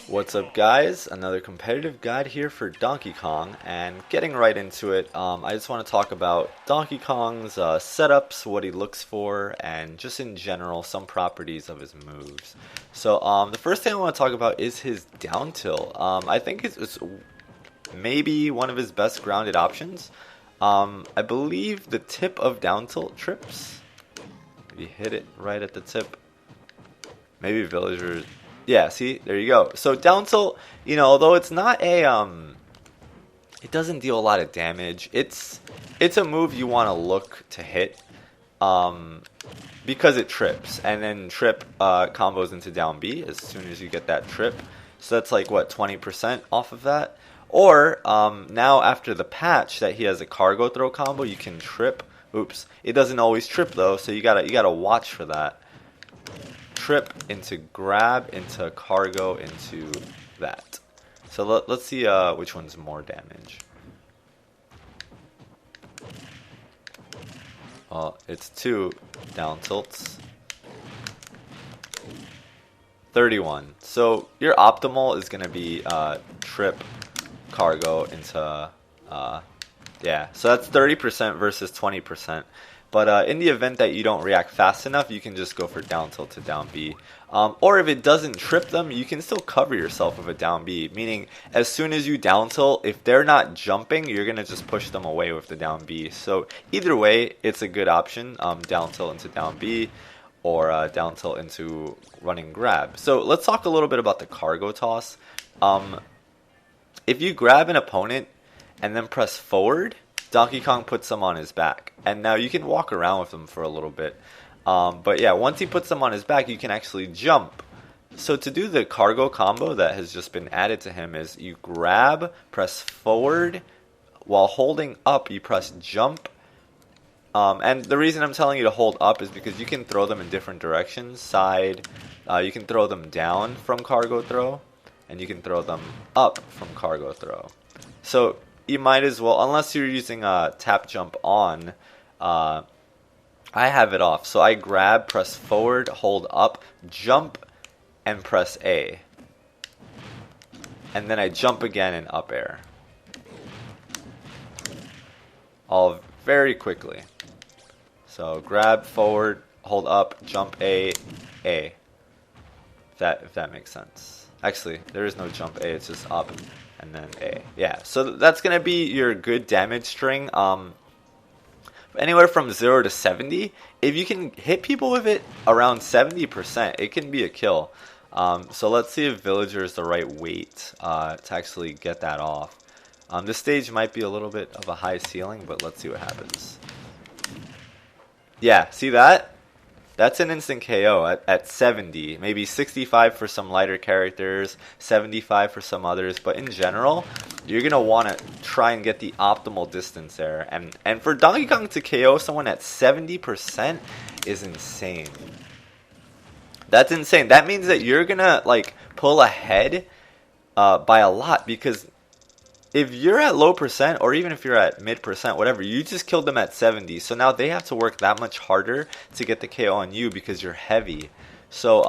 What's up, guys? Another competitive guide here for Donkey Kong, and getting right into it, I just want to talk about Donkey Kong's setups, what he looks for, and just in general, some properties of his moves. So, the first thing I want to talk about is his down tilt. I think it's maybe one of his best grounded options. I believe the tip of down tilt trips. If you hit it right at the tip, maybe villagers. Yeah, see, there you go. So down tilt, although it's not it doesn't deal a lot of damage. It's a move you want to look to hit, because it trips, and then trip combos into down B as soon as you get that trip. So that's like what, 20% off of that. Or now after the patch that he has a cargo throw combo, you can trip. Oops, it doesn't always trip though, so you gotta watch for that. Trip into grab into cargo into that. So let's see which one's more damage. Well, it's two down tilts. 31. So your optimal is gonna be trip cargo into yeah. So that's 30% versus 20%. But in the event that you don't react fast enough, you can just go for down tilt to down B. Or if it doesn't trip them, you can still cover yourself with a down B. Meaning, as soon as you down tilt, if they're not jumping, you're going to just push them away with the down B. So either way, it's a good option. Down tilt into down B or down tilt into running grab. So let's talk a little bit about the cargo toss. If you grab an opponent and then press forward, Donkey Kong puts them on his back, and now you can walk around with them for a little bit. But yeah, once he puts them on his back, you can actually jump. So to do the cargo combo that has just been added to him is you grab, press forward, while holding up you press jump. And the reason I'm telling you to hold up is because you can throw them in different directions. Side, you can throw them down from cargo throw, and you can throw them up from cargo throw. So you might as well, unless you're using tap jump on, I have it off. So I grab, press forward, hold up, jump, and press A. And then I jump again and up air. All very quickly. So grab, forward, hold up, jump A, A. If that makes sense. Actually, there is no jump A, it's just up. And then A. Yeah, so that's going to be your good damage string. Anywhere from 0 to 70. If you can hit people with it around 70%, it can be a kill. So let's see if Villager is the right weight to actually get that off. This stage might be a little bit of a high ceiling, but let's see what happens. Yeah, see that? That's an instant KO at 70, maybe 65 for some lighter characters, 75 for some others, but in general, you're going to want to try and get the optimal distance there. And for Donkey Kong to KO someone at 70% is insane. That's insane. That means that you're going to pull ahead by a lot, because if you're at low percent, or even if you're at mid percent, whatever, you just killed them at 70. So now they have to work that much harder to get the KO on you because you're heavy. So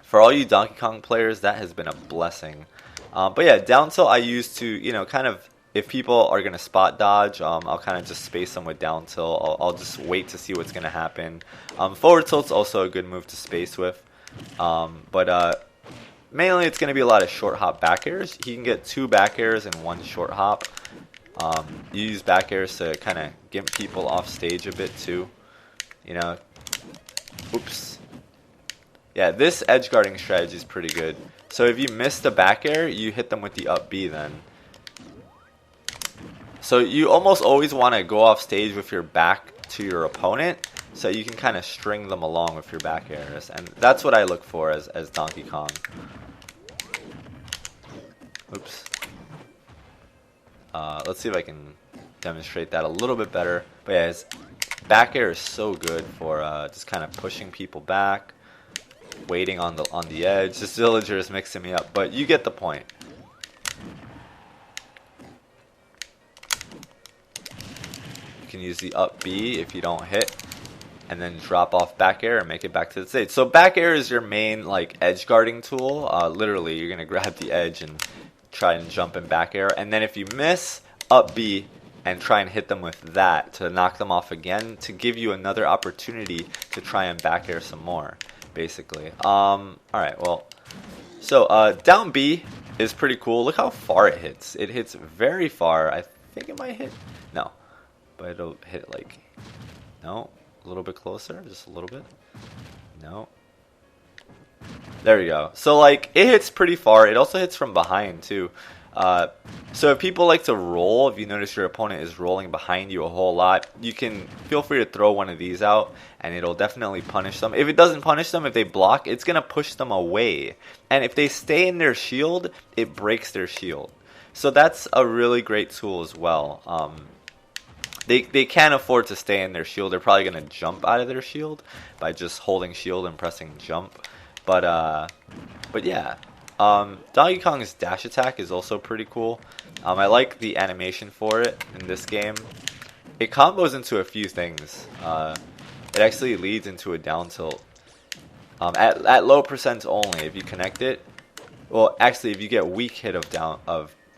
for all you Donkey Kong players, that has been a blessing. But yeah, down tilt I use to, kind of, if people are going to spot dodge, I'll kind of just space them with down tilt. I'll just wait to see what's going to happen. Forward tilt's also a good move to space with. Mainly, it's going to be a lot of short hop back airs. He can get 2 back airs and 1 short hop. You use back airs to kind of get people off stage a bit too. Oops. Yeah, this edge guarding strategy is pretty good. So if you miss the back air, you hit them with the up B then. So you almost always want to go off stage with your back to your opponent, so you can kind of string them along with your back airs. And that's what I look for as Donkey Kong. Oops. Let's see if I can demonstrate that a little bit better. But yeah, his back air is so good for just kind of pushing people back, waiting on the edge. This villager is mixing me up, but you get the point. You can use the up B if you don't hit. and then drop off back air and make it back to the stage. So back air is your main like edge guarding tool. Literally, you're gonna grab the edge and try and jump in back air, and then if you miss, up B and try and hit them with that to knock them off again to give you another opportunity to try and back air some more, basically. Alright, well, so down B is pretty cool. Look how far it hits. It hits very far. I think it might hit, no, but it'll hit like, no, a little bit closer, just a little bit, no. There we go. So like it hits pretty far. It also hits from behind too. So if people like to roll, if you notice your opponent is rolling behind you a whole lot, you can feel free to throw one of these out and it'll definitely punish them. If it doesn't punish them, if they block, it's going to push them away. And if they stay in their shield, it breaks their shield. So that's a really great tool as well. They can't afford to stay in their shield. They're probably going to jump out of their shield by just holding shield and pressing jump. But yeah. Donkey Kong's dash attack is also pretty cool. I like the animation for it in this game. It combos into a few things. It actually leads into a down tilt. At low percents only, if you connect it. Well, actually, if you get weak hit of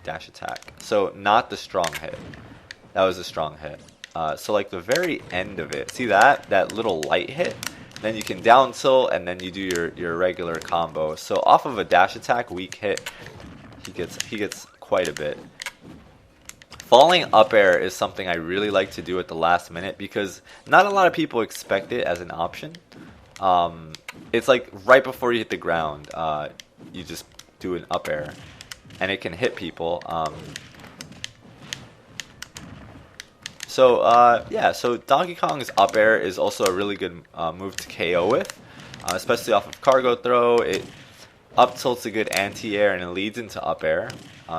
dash attack. So not the strong hit. That was a strong hit. So like the very end of it. See that little light hit? Then you can down tilt and then you do your regular combo. So off of a dash attack, weak hit, he gets quite a bit. Falling up air is something I really like to do at the last minute because not a lot of people expect it as an option. It's like right before you hit the ground, you just do an up air and it can hit people. Yeah, so Donkey Kong's up air is also a really good move to KO with, especially off of cargo throw. It up tilts a good anti-air and it leads into up air.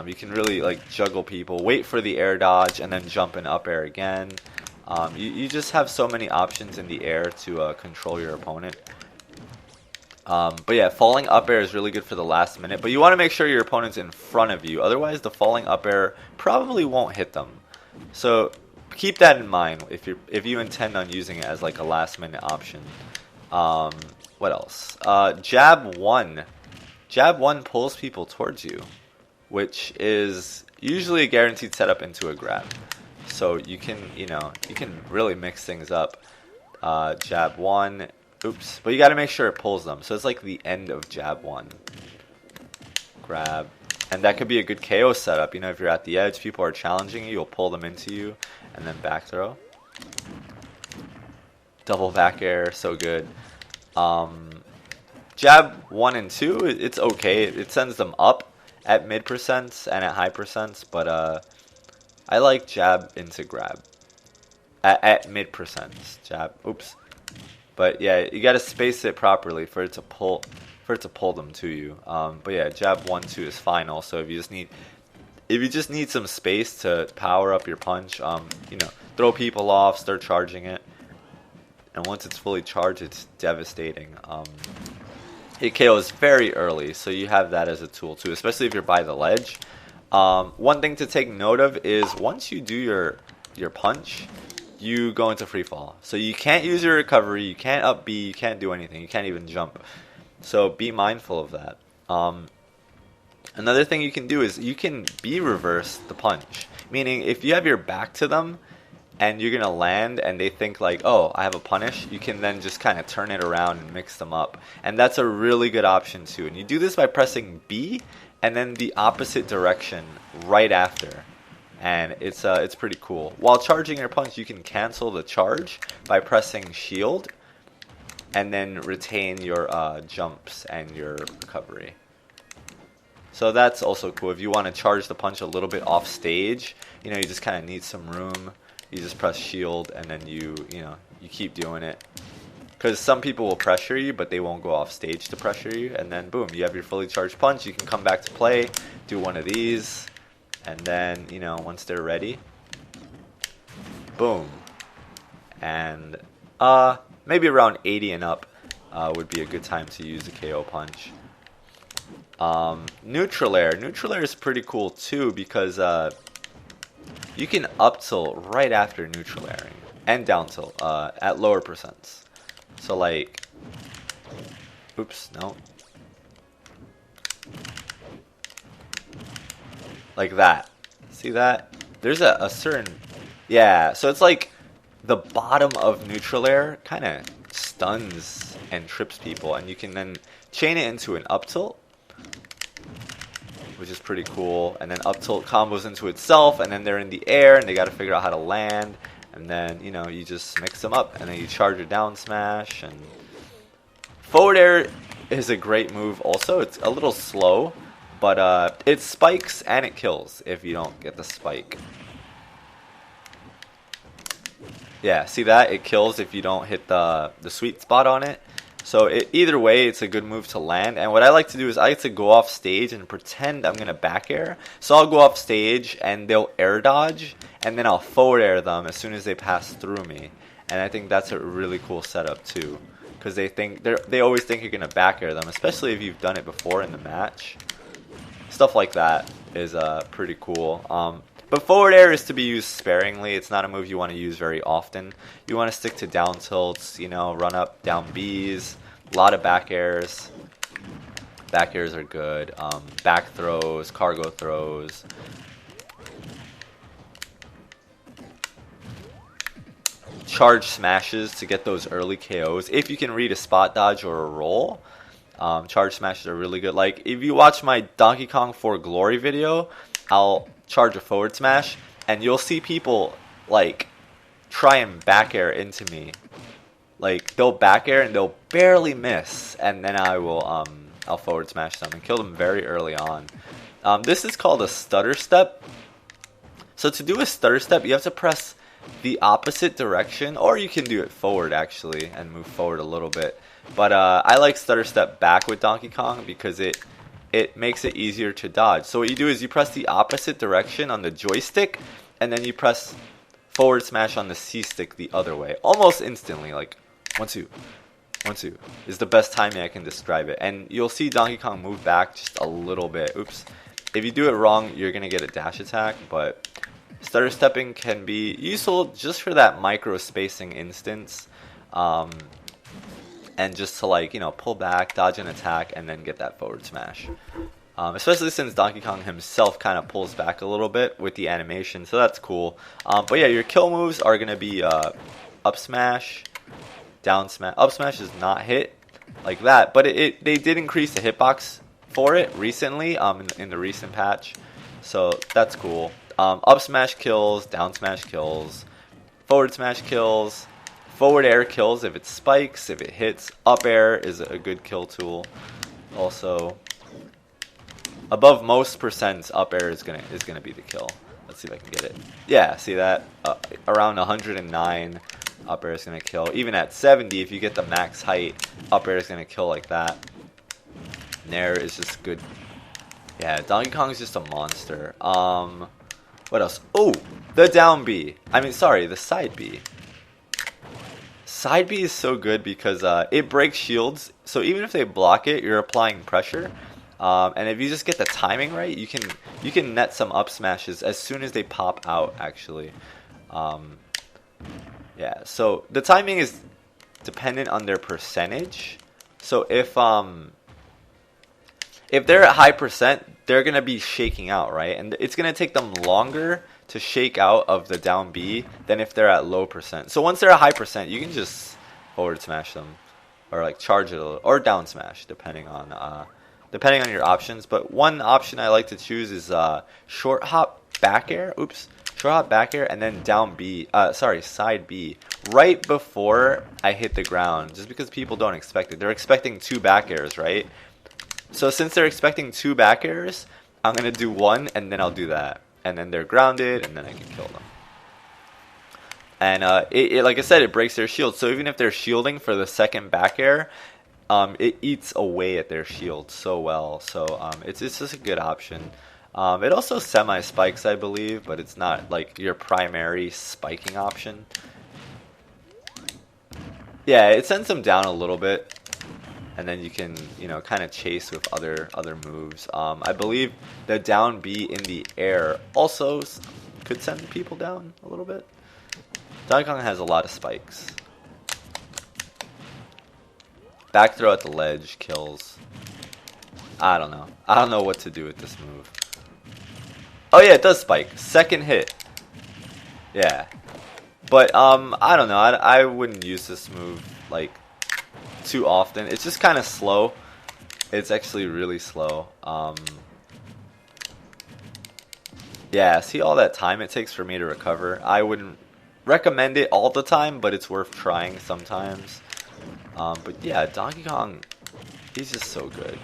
You can really like juggle people, wait for the air dodge, and then jump in up air again. You just have so many options in the air to control your opponent. But yeah, falling up air is really good for the last minute, but you want to make sure your opponent's in front of you. Otherwise, the falling up air probably won't hit them. So keep that in mind if you intend on using it as like a last minute option. What else? Jab 1. Jab 1 pulls people towards you, which is usually a guaranteed setup into a grab. So you can really mix things up. Jab 1, oops, but you got to make sure it pulls them. So it's like the end of jab 1. Grab. And that could be a good KO setup. You know, if you're at the edge, people are challenging you, you'll pull them into you, and then back throw. Double back air, so good. Jab 1 and 2, it's okay. It sends them up at mid percents and at high percents, but I like jab into grab at mid percents. Jab, oops. But yeah, you got to space it properly for it to pull them to you. But yeah, jab 1, 2 is fine. Also, if you just need some space to power up your punch, throw people off, start charging it, and once it's fully charged, it's devastating. It KOs very early, so you have that as a tool too, especially if you're by the ledge. One thing to take note of is once you do your punch, you go into free fall. So you can't use your recovery, you can't up B, you can't do anything, you can't even jump. So be mindful of that. Another thing you can do is you can B reverse the punch. Meaning if you have your back to them and you're going to land and they think like, oh, I have a punish, you can then just kind of turn it around and mix them up. And that's a really good option too. And you do this by pressing B and then the opposite direction right after. And it's pretty cool. While charging your punch, you can cancel the charge by pressing shield and then retain your jumps and your recovery. So that's also cool. If you want to charge the punch a little bit off stage, you just kind of need some room. You just press shield and then you keep doing it. Because some people will pressure you, but they won't go off stage to pressure you. And then boom, you have your fully charged punch. You can come back to play, do one of these, and then once they're ready, boom. And maybe around 80 and up would be a good time to use the KO punch. Neutral air. Neutral air is pretty cool too because you can up tilt right after neutral airing. and down tilt at lower percents. So like, oops, no. Like that. See that? There's a certain, yeah, so it's like the bottom of neutral air kind of stuns and trips people, and you can then chain it into an up tilt, which is pretty cool, and then up tilt combos into itself, and then they're in the air, and they got to figure out how to land, and then, you know, you just mix them up, and then you charge a down smash, and forward air is a great move also. It's a little slow, but it spikes and it kills if you don't get the spike. Yeah, see that? It kills if you don't hit the sweet spot on it. So either way, it's a good move to land. And what I like to do is I like to go off stage and pretend I'm going to back air. So I'll go off stage and they'll air dodge, and then I'll forward air them as soon as they pass through me. And I think that's a really cool setup too, because they always think you're going to back air them, especially if you've done it before in the match. Stuff like that is pretty cool. But forward air is to be used sparingly. It's not a move you want to use very often. You want to stick to down tilts, you know, run up, down Bs, a lot of back airs. Back airs are good. Back throws, cargo throws. Charge smashes to get those early KOs. If you can read a spot dodge or a roll, charge smashes are really good. Like, if you watch my Donkey Kong for Glory video, I'll charge a forward smash, and you'll see people like try and back air into me. Like, they'll back air and they'll barely miss, and then I'll forward smash them and kill them very early on. This is called a stutter step. So to do a stutter step, you have to press the opposite direction, or you can do it forward actually and move forward a little bit. But I like stutter step back with Donkey Kong because it makes it easier to dodge. So what you do is you press the opposite direction on the joystick, and then you press forward smash on the C stick the other way, almost instantly. Like 1, 2, 1, 2 is the best timing I can describe it. And you'll see Donkey Kong move back just a little bit. Oops. If you do it wrong, you're gonna get a dash attack, but stutter stepping can be useful just for that micro spacing instance. And just to, like, you know, pull back, dodge an attack, and then get that forward smash. Especially since Donkey Kong himself kind of pulls back a little bit with the animation, so that's cool. But yeah, your kill moves are going to be up smash, down smash. Up smash is not hit like that, but they did increase the hitbox for it recently in the recent patch, so that's cool. Up smash kills, down smash kills, forward smash kills. Forward air kills if it spikes, if it hits. Up air is a good kill tool. Also, above most percents, up air is gonna be the kill. Let's see if I can get it. Yeah, see that? Around 109, up air is gonna kill. Even at 70, if you get the max height, up air is gonna kill like that. Nair is just good. Yeah, Donkey Kong is just a monster. What else? Oh, the down B. The side B. Side B is so good because it breaks shields, so even if they block it, you're applying pressure. And if you just get the timing right, you can net some up smashes as soon as they pop out, actually. Yeah, so the timing is dependent on their percentage. So if they're at high percent, they're going to be shaking out, right? And it's going to take them longer to shake out of the down B than if they're at low percent. So once they're at high percent, you can just forward smash them, or like charge it a little, or down smash, depending on your options. But one option I like to choose is short hop back air. Oops, short hop back air, and then down B. Side B, right before I hit the ground, just because people don't expect it. They're expecting 2 back airs, right? So since they're expecting 2 back airs, I'm gonna do 1, and then I'll do that. And then they're grounded, and then I can kill them. And like I said, it breaks their shield. So even if they're shielding for the second back air, it eats away at their shield so well. So it's just a good option. It also semi-spikes, I believe, but it's not like your primary spiking option. Yeah, it sends them down a little bit. And then you can, you know, kind of chase with other moves. I believe the down B in the air also could send people down a little bit. Donkey Kong has a lot of spikes. Back throw at the ledge kills. I don't know. I don't know what to do with this move. Oh yeah, it does spike. Second hit. Yeah. But I don't know. I wouldn't use this move like too often. It's just kind of slow. It's actually really slow. Yeah, see all that time it takes for me to recover. I wouldn't recommend it all the time, but it's worth trying sometimes. But yeah, Donkey Kong, he's just so good.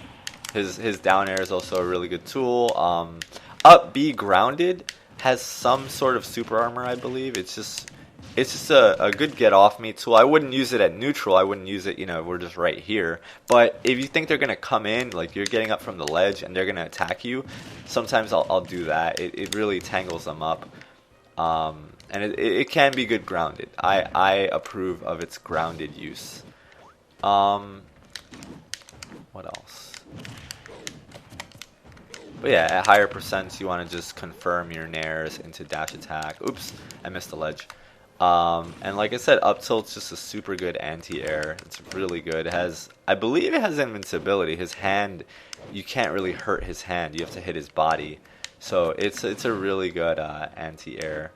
His down air is also a really good tool. Up B grounded has some sort of super armor, I believe. It's just a good get off me tool. I wouldn't use it at neutral. I wouldn't use it, you know, we're just right here. But if you think they're gonna come in, like you're getting up from the ledge and they're gonna attack you, sometimes I'll do that. It really tangles them up. And it can be good grounded. I approve of its grounded use. What else? But yeah, at higher percents, you want to just confirm your nairs into dash attack. Oops, I missed the ledge. And like I said, up tilt's just a super good anti-air. It's really good. It has, I believe it has invincibility. His hand, you can't really hurt his hand. You have to hit his body. So it's a really good anti-air.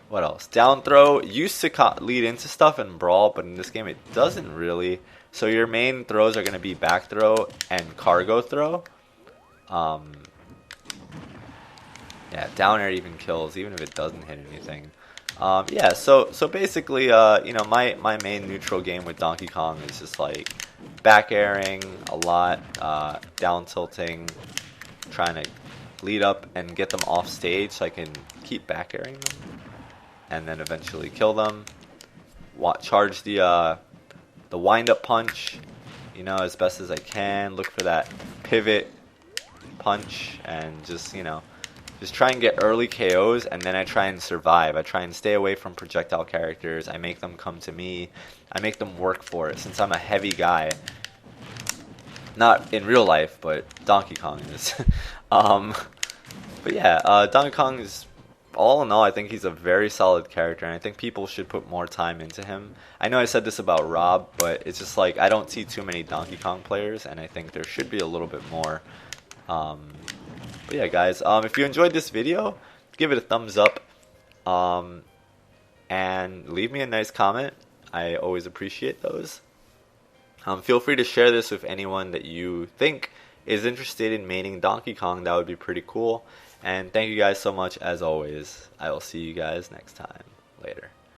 What else? Down throw used to lead into stuff in Brawl, but in this game it doesn't really. So your main throws are going to be back throw and cargo throw. Yeah, down air even kills, even if it doesn't hit anything. Yeah, so basically, you know, my main neutral game with Donkey Kong is just like back airing a lot, down tilting, trying to lead up and get them off stage so I can keep back airing them, and then eventually kill them. Charge the wind up punch, you know, as best as I can. Look for that pivot punch and just, you know, just try and get early KOs, and then I try and survive. I try and stay away from projectile characters. I make them come to me. I make them work for it, since I'm a heavy guy. Not in real life, but Donkey Kong is. But yeah, Donkey Kong is, all in all, I think he's a very solid character, and I think people should put more time into him. I know I said this about Rob, but it's just like I don't see too many Donkey Kong players, and I think there should be a little bit more. But yeah, guys, if you enjoyed this video, give it a thumbs up, and leave me a nice comment. I always appreciate those. Feel free to share this with anyone that you think is interested in maining Donkey Kong. That would be pretty cool. And thank you guys so much, as always. I will see you guys next time.